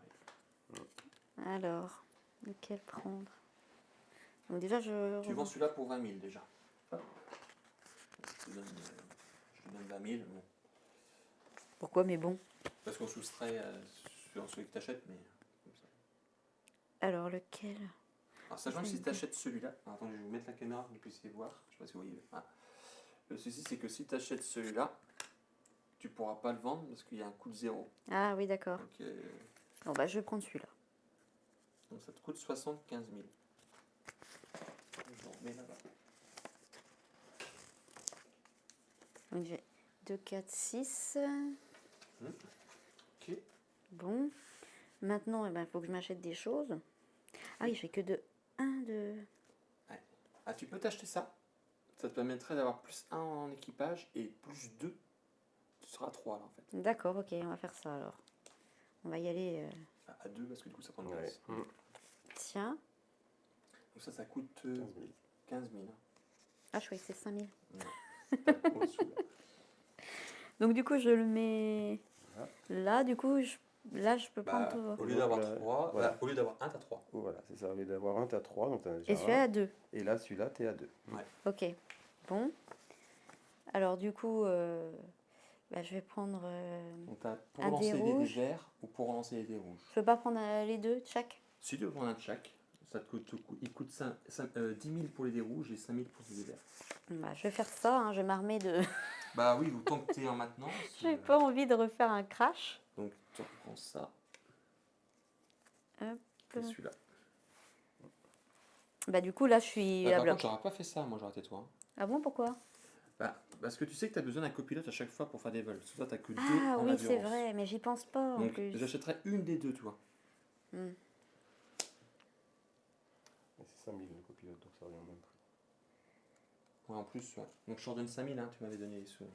Alors, lequel prendre? Donc déjà, Tu vends celui-là pour 20 000 déjà. Hop. Je te donne 20 000. Bon. Pourquoi, mais bon. Parce qu'on soustrait sur celui que tu achètes, mais comme ça. Alors, lequel? Alors, sachant que si tu achètes celui-là, alors, attendez, je vais vous mettre la caméra pour que vous puissiez voir. Je sais pas si vous voyez. Ah. Le souci, c'est que si tu achètes celui-là, tu pourras pas le vendre parce qu'il y a un coût de 0. Ah oui, d'accord. Donc, Bon, bah, je vais prendre celui-là. donc ça te coûte 75 000. Je le remets là-bas. Donc, j'ai 2, 4, 6. Ok. Bon. Maintenant, il faut que je m'achète des choses. Ah oui, je fais que de 1, 2. Ah, tu peux t'acheter ça. Ça te permettrait d'avoir plus 1 en équipage et plus 2. Tu seras 3 là en fait. D'accord, ok, on va faire ça alors. On va y aller. À 2 parce que du coup ça prend une Ouais. place. Tiens. Donc ça coûte 15 000. 15 000. Ah, je croyais que c'est 5 000. Non, pas au-dessous, là. Donc, du coup, je le mets Voilà. là. Du coup, là, je peux Bah, prendre. au lieu Donc d'avoir là, 3, voilà. au lieu d'avoir 1, t'as 3. Voilà, c'est ça. Au lieu d'avoir un, tu as 3, donc tu as déjà Et celui-là, un. à 2. Et là, celui-là, tu es à 2. Ok. Bon. Alors, du coup, bah, je vais prendre Donc t'as pour un dé lancer les dés rouge. verts ou pour lancer les dés rouges. Je peux pas prendre les deux de chaque? Si tu veux prendre un de chaque, ça te coûte, il coûte 10 000 pour les dés rouges et 5 000 pour les dés verts. Bah, je vais faire ça. Hein, je vais m'armer de. Bah oui, autant que t'es en maintenance. J'ai pas envie de refaire un crash. Donc tu reprends ça Hop. et celui-là. Bah, du coup, là, je suis à Par bloc. contre, j'aurais pas fait ça, moi j'aurais été toi. Ah bon, pourquoi? Bah, parce que tu sais que tu as besoin d'un copilote à chaque fois pour faire des vols. Soit tu que 2 Ah en oui, c'est endurance. vrai, mais j'y pense pas en Donc plus. j'achèterais une des deux, toi. Hmm. Et c'est 5 000 le copilote, donc ça revient au même prix. Ouais, en plus, ouais. Donc je te redonne 5 000, hein, tu m'avais donné les sous.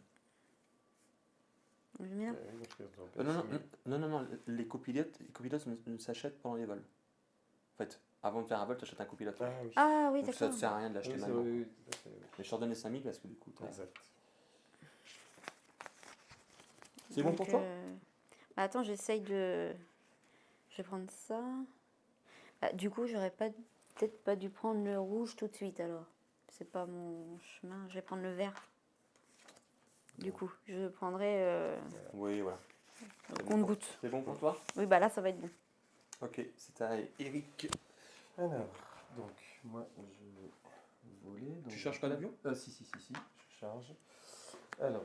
Je mets là. Oui, donc je reste dans le Non, 6 000. non, les copilotes ne s'achètent pendant les vols. En fait, avant de faire un vol, tu achètes un copilote. Ah oui. Ah oui, Donc ça ne d'accord. te sert à rien de Ah l'acheter oui, c'est maintenant. vrai, oui, tout à fait, oui. Mais je te redonne les 5 000 parce que du coup, Exact. c'est bon pour Donc, toi bah, attends, j'essaye de. Je vais prendre ça. Bah, du coup, j'aurais peut-être pas dû prendre le rouge tout de suite alors. C'est pas mon chemin. Je vais prendre le vert. Du coup, je prendrai Oui, voilà. compte-goutte. C'est bon pour toi Oui, bah là, ça va être bon. Ok, c'est à Eric. Alors, donc, moi, je vais voler. Donc, Tu charges pas d'avion si, je charge. Alors,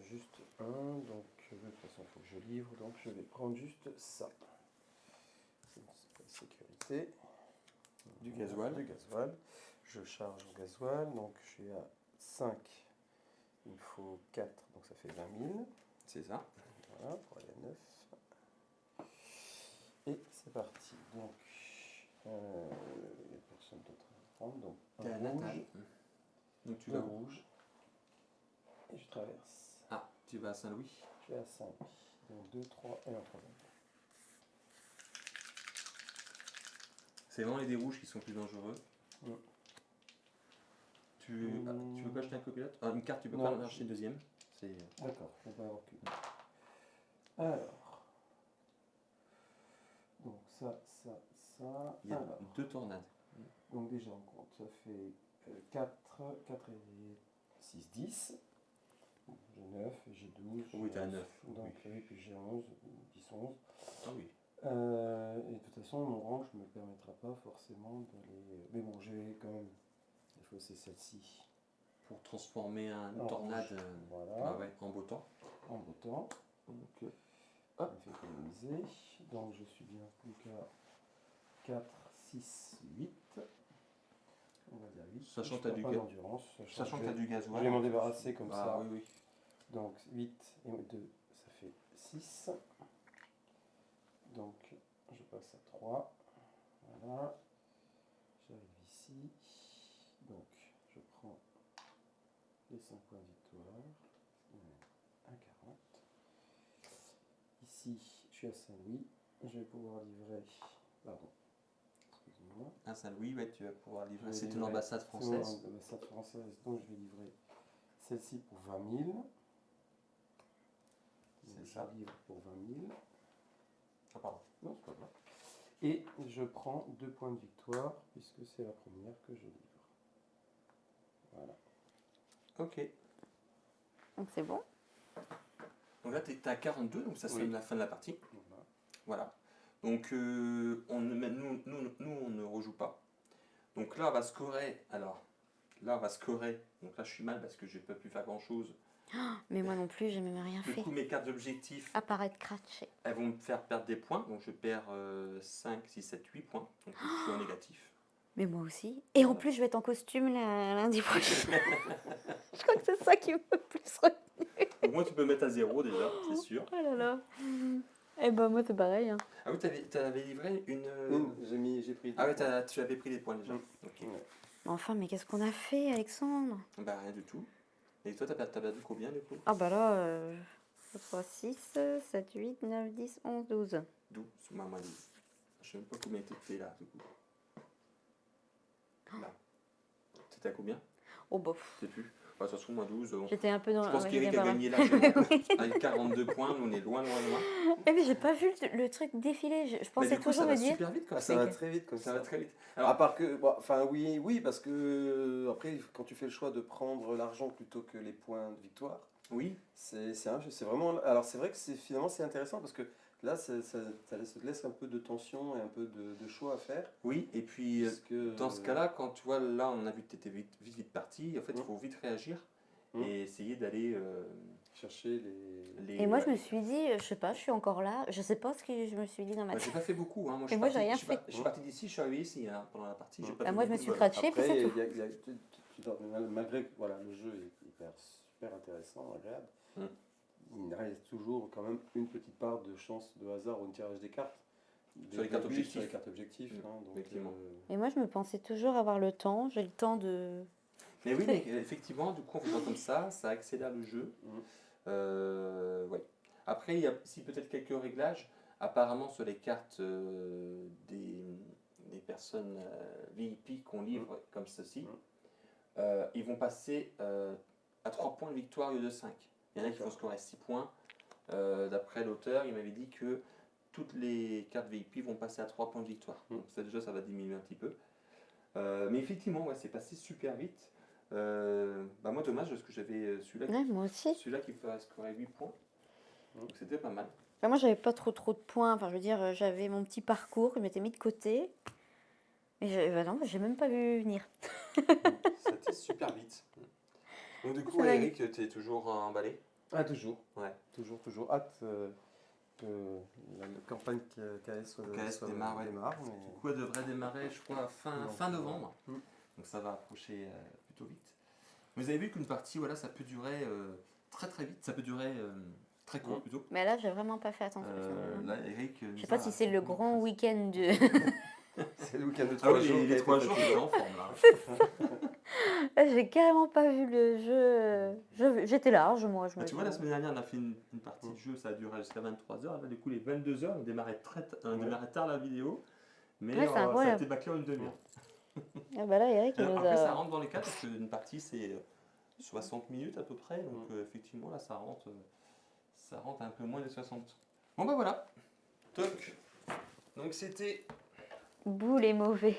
juste un, donc, de toute façon, il faut que je livre, donc je vais prendre juste ça. C'est la sécurité. Du gasoil. Du gasoil. Je charge au gasoil, donc je suis à 5. Il me faut 4, donc ça fait 20 000. C'est ça. Voilà, pour aller à 9. Et c'est parti. Donc, il n'y a personne d'autre à prendre. Donc, T'es à un Natal. rouge, Donc tu deux vas où rouges. Et je traverse. Ah, tu vas à Saint-Louis. Je vais à 5. Donc 2, 3 et un 3. C'est vraiment les dés rouges qui sont plus dangereux. Mm. Tu veux pas acheter un copilote une carte, tu peux Non. pas en acheter une deuxième. C'est... D'accord, on va avoir qu'une. Alors. Donc ça. Il y a Alors, 2 tornades. donc déjà on compte. Ça fait 4 et 6, 10. J'ai 9, j'ai 12. Oui, t'es à 9. Donc oui, puis j'ai 11, 10, 11. Ah oui. Et de toute façon, mon range ne me permettra pas forcément d'aller. Mais bon, j'ai quand même. Il faut c'est celle-ci. Pour transformer une En tornade rouge. Voilà. en beau temps. En beau temps. Donc, Ça me fait économiser. Donc je suis bien plus qu'à 4, 6, 8. On va dire 8. Sachant Je que t'as perds du pas ga- d'endurance. sachant que tu as du Je gasoil. vais m'en débarrasser comme ça. Oui, oui. Donc 8 et 2, ça fait 6. Donc je passe à 3. Voilà. J'arrive ici. Donc je prends les 5 points de victoire. À 40. Ici, je suis à Saint-Louis. Je vais pouvoir livrer. Pardon. Excusez-moi. À Saint-Louis, ouais, tu vas pouvoir livrer. Je vais C'est une livrer- ambassade C'est mon française. ambassade française. Donc je vais livrer celle-ci pour 20 000. C'est Je ça. livre pour 20 000. Ah, pardon. Non, c'est pas grave. Et je prends 2 points de victoire puisque c'est la première que je livre. Voilà. Ok. Donc c'est bon. Donc là, tu es à 42, donc ça Oui. sonne la fin de la partie. Voilà. Voilà. Donc, nous, on ne rejoue pas. Donc là, on va scorer. Alors, là, on va scorer. Donc là, je suis mal parce que je n'ai pas pu faire grand-chose. Mais moi non plus, j'ai même rien Du fait. coup, mes cartes d'objectifs, Apparaître cratché. elles vont me faire perdre des points. Donc, je perds 5, 6, 7, 8 points. Donc, je suis en négatif. Mais moi aussi. Et en Voilà. plus, je vais être en costume lundi prochain. Je crois que c'est ça qui me fait plus retenir. Donc, moi, tu peux mettre à 0 déjà, c'est sûr. Oh là là. Eh ben moi c'est pareil. Hein. Ah oui, tu avais livré une. J'ai pris. Ah oui, tu avais pris des points déjà. Mm. Ok. Ouais. Enfin, mais qu'est-ce qu'on a fait, Alexandre? Bah, rien du tout. Et toi, t'as perdu combien du coup Ah bah là, 3, 6, 7, 8, 9, 10, 11, 12. 12, moi, 12. Je sais même pas combien tu fait là, du coup. Là. C'était à combien? Oh bah, Je sais plus. Bah, de toute façon, moins 12. Bon. j'étais un peu dans... Je pense ouais, qu'Eric j'étais a pas mal. gagné largement. Oui. Avec 42 points, nous on est loin, loin, loin. Eh, mais j'ai pas vu le truc défiler. Je Mais pensais du coup, ça toujours va me dire. super vite quand Ça même. va très vite comme Ça ça. va très vite. À Alors, part que, bon, enfin oui, parce que après, quand tu fais le choix de prendre l'argent plutôt que les points de victoire, oui, c'est vraiment. Alors c'est vrai que finalement c'est intéressant parce que là, ça te laisse un peu de tension et un peu de choix à faire. oui. Et puis, Puisque, dans ce cas-là, quand tu vois, là, on a vu que tu étais vite parti. En fait, il Mm. faut vite réagir Mm. et essayer d'aller chercher Et moi, je me ouais. suis dit, je sais pas, je suis encore là. Je sais pas ce que je me suis dit dans ma Bah, j'ai tête. pas fait beaucoup. Hein. Moi, Et moi, j'ai rien fait. je suis parti d'ici, je suis arrivé ici hein, pendant la partie. J'ai Mm. pas Bah, fait moi, je me beaucoup suis de- scratché, puis Après, c'est tout. malgré que voilà, le jeu est super intéressant, agréable, Mm. il reste toujours quand même une petite part de chance de hasard au tirage des cartes. Sur les cartes Sur objectifs. les cartes objectifs. Mm. Hein, donc, Effectivement. Et moi, je me pensais toujours avoir le temps. J'ai le temps de. Mais oui, mais effectivement, du coup, en faisant comme ça accélère le jeu. Mm. Ouais. Après, il y a aussi peut-être quelques réglages. Apparemment, sur les cartes des personnes VIP qu'on livre comme ceci, ils vont passer à 3 points de victoire au lieu de 5. Il y en a qui vont scorer 6 points. D'après l'auteur, il m'avait dit que toutes les cartes VIP vont passer à 3 points de victoire. Donc ça, déjà, ça va diminuer un petit peu. Mais effectivement, ouais, c'est passé super vite. Bah moi, dommage, parce que j'avais celui-là Ouais, moi aussi. qui ferait scorer 8 points. Donc c'était pas mal. Enfin, moi, j'avais pas trop de points. Enfin, je veux dire, j'avais mon petit parcours que je m'étais mis de côté. Mais bah non, j'ai même pas vu venir. C'était super vite. Donc du coup, C'est dingue. Eric, tu es toujours emballé? Ah, toujours. Ouais. Toujours. Hâte que la campagne KS démarre, ouais. démarre. Du coup, elle devrait démarrer, je crois, fin novembre. Mm. Donc ça va approcher plutôt vite. Vous avez vu qu'une partie, voilà, ça peut durer très vite. Ça peut durer très court plutôt. Mais là, j'ai vraiment pas fait attention. Là, Eric. Je sais pas si c'est le grand week-end de. C'est le week-end de Ah 3 oui, jours. les 3 jours, j'étais en forme là. J'ai carrément pas vu le jeu. J'étais large, moi. Je me Tu vois, dis, la semaine dernière, on a fait une partie de jeu, ça a duré jusqu'à 23h. Là, du coup, les 22h, on démarrait tard la vidéo. Mais Ouais, c'est ça a incroyable. été bâclé en une demi-heure. Ah bah là, Eric, il nous Après, ça a. rentre dans les cas parce qu'une partie, c'est 60 minutes à peu près. Donc, effectivement, là, ça rentre un peu moins des 60. Bon, bah voilà. Toc. Donc, c'était. Boule et mauvais.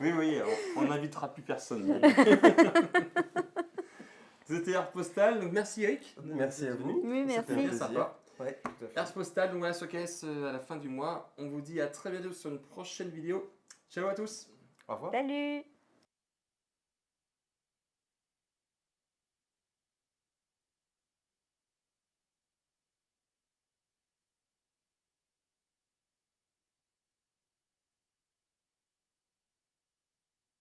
Oui, on n'invitera plus personne. C'était Art Postal, donc merci Eric. Merci à vous. Oui, merci. C'était un Bien plaisir. sympa. Ouais, tout à fait. Art Postal, donc voilà ce caisse à la fin du mois. On vous dit à très bientôt sur une prochaine vidéo. Ciao à tous. Au revoir. Salut!